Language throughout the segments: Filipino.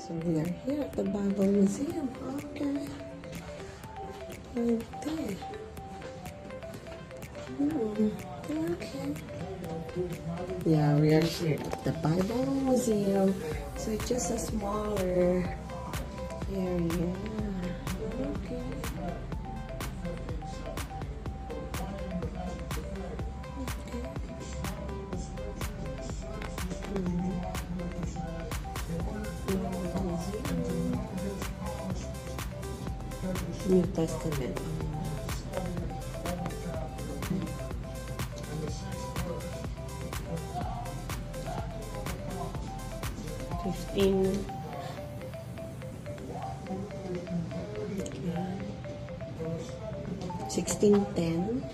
So we are here at the Bible Museum. Okay. Okay. Okay. Yeah, we are here at the Bible Museum. So it's just a smaller area. Okay. New Testament. 1610.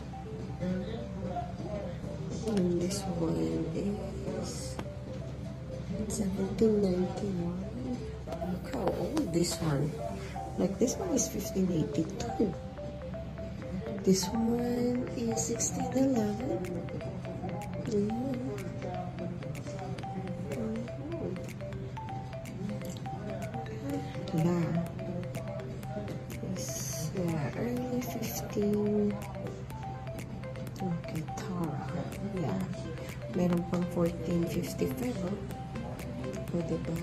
And this one is 1791. Look how old this one. Like this one is 1582. This one is 1611. Early 15. Okay, Tara. Yeah. Meron pang 1455, oh. O, diba?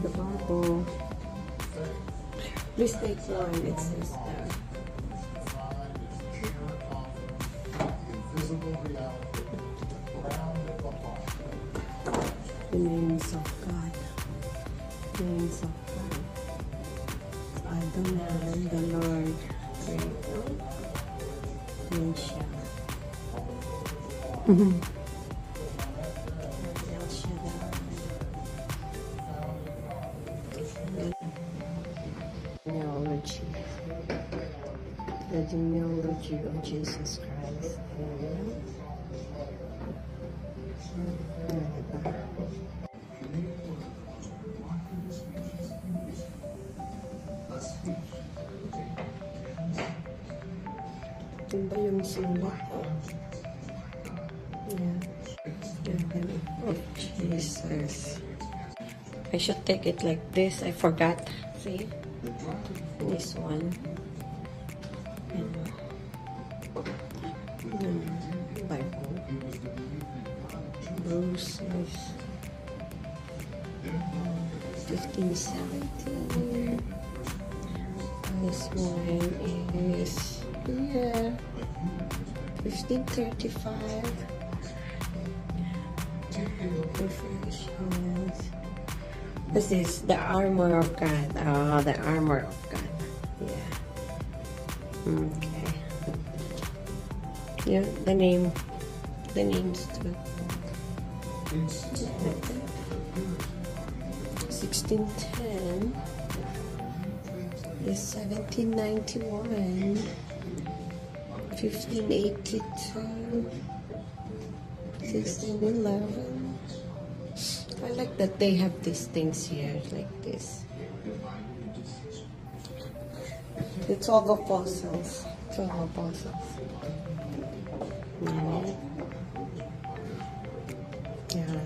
The Bible. Please take one. It says there. The names of God. Names of God. Adonai, the Lord. Mensha. Genealogy. The genealogy of Jesus Christ. Ito yung sulat. Yeah. Of Jesus. I should take it like this. I forgot. See? This one. Bible. Bruce's 1517. This one is 1535. This is the armor of God. Oh, the armor of God. Yeah. Okay. Yeah, the names too. 1610 is 1791. 1582. 1611. I like that they have these things here, like this. The 12 apostles. 12 apostles. Yeah.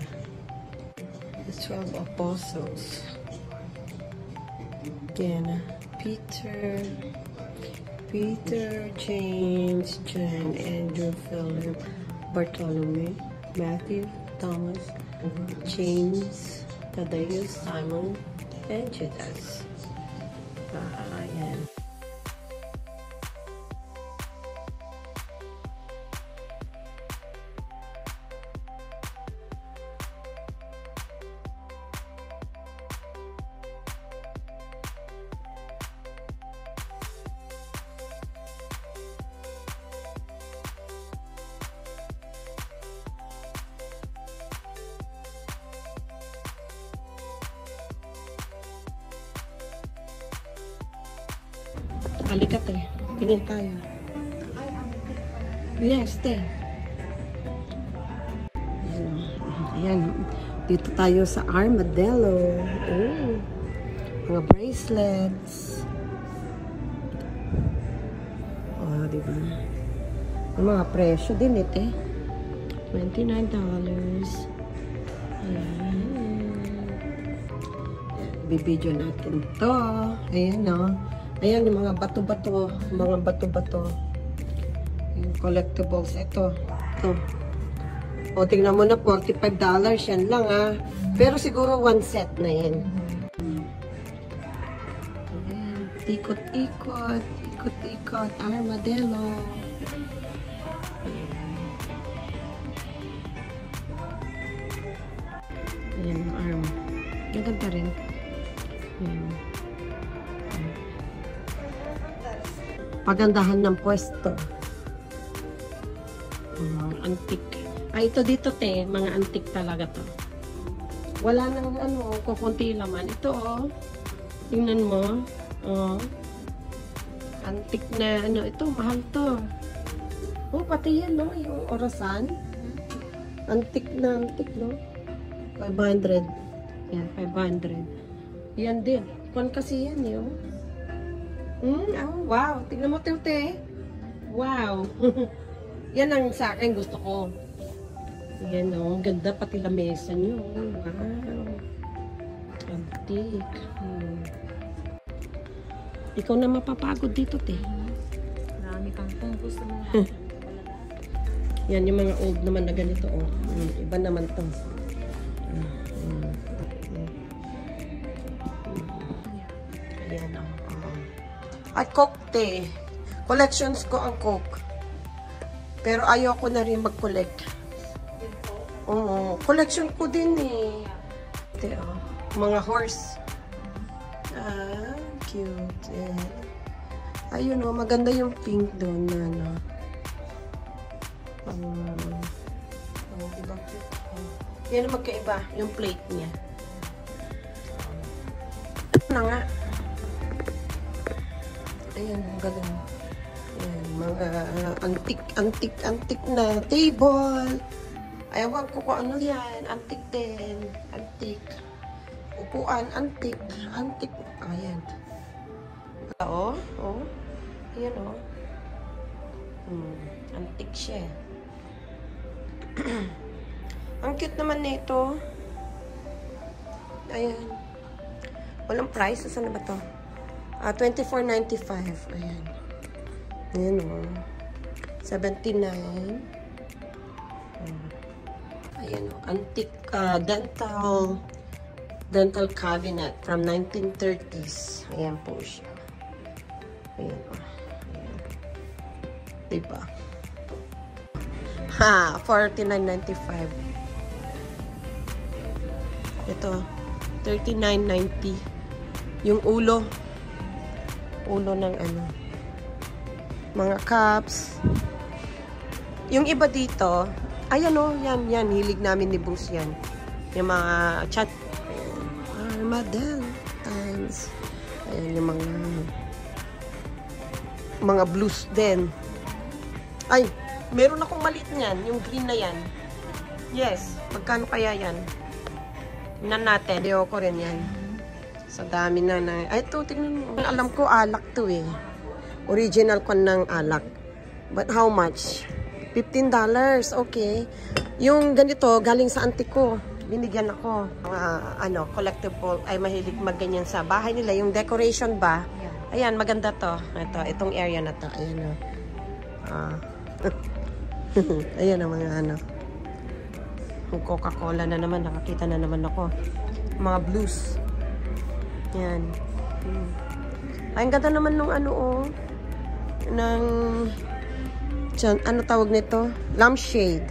The 12 apostles. Again, Peter, James, John, Andrew, Philip, Bartholomew, Matthew, Thomas, James, Thaddeus, Simon, and Judas. Ayan. Halika te, tingin tayo. Yes, te. Ayan, dito tayo sa Armadillo. Oh, mga bracelets. Oh, diba? Yung mga presyo din ito eh. $29. Bibidyo natin to. Ayan, no? Ayan, yung mga bato-bato. Mga bato-bato. Yung collectibles. Ito. Ito. O, tingnan mo na, $45 yan lang, ah. Pero siguro one set na yan. Ayan. Ikot-ikot. Ikot-ikot. Armadillo. Ayan, arm. Ang ganda rin. Ayan. Pagandahan ng pwesto. Antik. Ay, ito dito, te. Mga antik talaga to. Wala nang ano, kukunti laman. Ito, oh. Tingnan mo. Oh. Antik na, ano, ito, mahal to. Oh, pati yan, no? Yung orasan. Antik na antik, no? 500. Yan, 500. Yan din. Kung kasi yan, yun. Oh, wow. Tingnan mo, te. Wow. Yan ang sa akin gusto ko. Yan, oh. Ganda pati lamesa nyo. Wow. Antik. Ikaw na mapapagod dito, te. Marami kang kung gusto mo. Yan, yung mga old naman na ganito, oh. Iba naman to. Ayan, oh. At Coke, te. Collections ko ang Coke. Pero ayoko na rin mag-collect. Oo. Collection ko din, eh. Te, oh. Mga horse. Ah, cute. Yeah. Ayun, oh. Maganda yung pink doon na, no. Diba? Yan ang magkaiba, yung plate niya. Na nga. Ayan, ang galing. Ayan, mga antik na table. Ayawan ko kung ano yan. Antik din. Antik. Upuan, antik. Antik. Ayan. Oh, oh. Ayan, oh. Antik siya. Ang cute naman nito. Ayan. Walang price. Saan na ba to? $24.95. Ayan. Ayan, o. $79. Ayan, o. Antique dental cabinet from 1930s. Ayan po siya. Ayan, o. Ayan. Diba? Ha! $49.95. Ito. $39.90. Yung ulo. Ulo ng ano. Mga cups. Yung iba dito. Ayan o. Yan. Hilig namin ni Bruce yan. Yung mga chat. Armadillo times. Ayan yung mga blues din. Ay! Meron akong maliit niyan. Yung green na yan. Yes. Magkano kaya yan? Tingnan natin. Dio ko rin yan. Sa dami na na. Ay, ito. Tingnan mo. Alam ko, alak to eh. Original ko ng alak. But how much? $15. Okay. Yung ganito, galing sa auntie ko. Binigyan ako. Collectible. Ay, mahilig magganyan sa bahay nila. Yung decoration ba? Ayan, maganda to. Itong area na to. Ayan o. Ayan ang mga ano. Yung Coca-Cola na naman. Nakakita na naman ako. Mga blues. Yan. Ay, ang ganda naman nung ano oh. Ano tawag nito? Lampshade.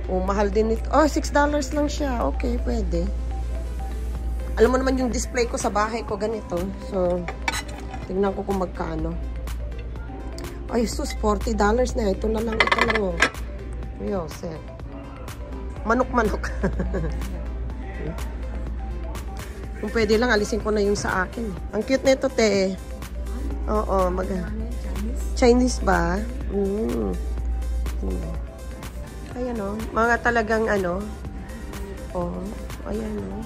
Oh, mahal din ito. Oh, $6 lang siya. Okay, pwede. Alam mo naman yung display ko sa bahay ko ganito. So, tingnan ko kung magkano. Ay, sus, $40 na. Ito na lang, ito lang, oh. Yo, set. Manok-manok. Kung pwede lang, alisin ko na yung sa akin. Ang cute nito, te. Oo, Chinese ba? Ayan, oh. Mga talagang, ano. Oh, ayan, oh.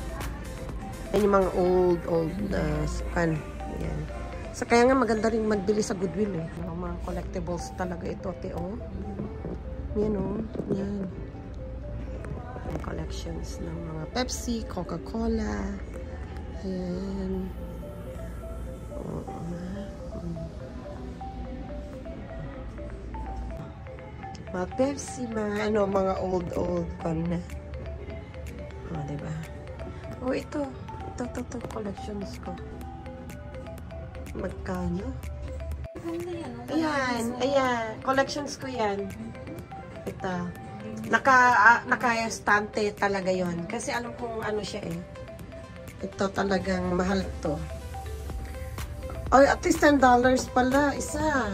Ayan yung mga old span. Ayan. So, kaya nga maganda rin magbili sa Goodwill eh. Mga collectibles talaga ito, te, oh. Yan, oh. Yan. Collections ng mga Pepsi, Coca-Cola. Ayan. Mga Pepsi, mga old pan na. Diba? Ito collections ko. Magkano? Ayan. Collections ko yan. Ito. Naka-estante talaga yon. Kasi alam kong ano siya eh. Ito talagang mahal to. At least $10 pala. Isa.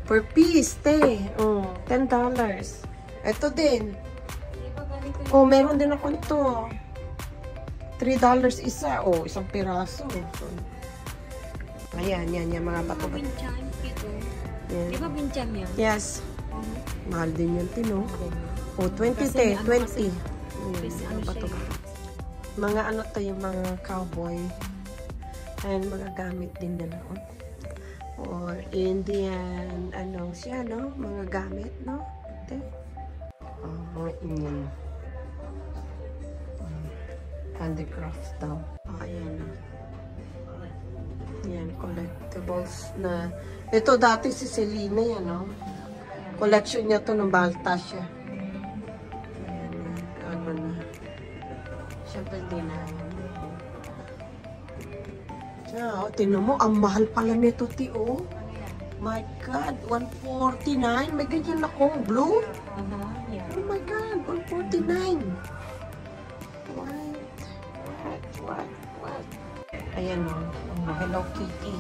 Per piece, $10. Ito din. Meron din ako ito. $3 isa. Isang piraso. Ayan, yan mga bato. Di ba bincham yan? Yes. Mahal din yun, Tino. 20. Ayan, bato. Mga ano to, yung mga cowboy. Ayan, mga gamit din nila. Or Indian, siya, no? Mga gamit, no? Mga Indian. Handicraft daw. Ayan. Yan, collectibles na. Ito dati si Selena yan, no? Collection niya to ng Balta siya. Ayan, na. Siyempre din na. Tinan mo, ang mahal pala nito, Tio. My God, $149. May ganyan akong blue. Oh my God, $149. What? Ayan o. Hello Kitty.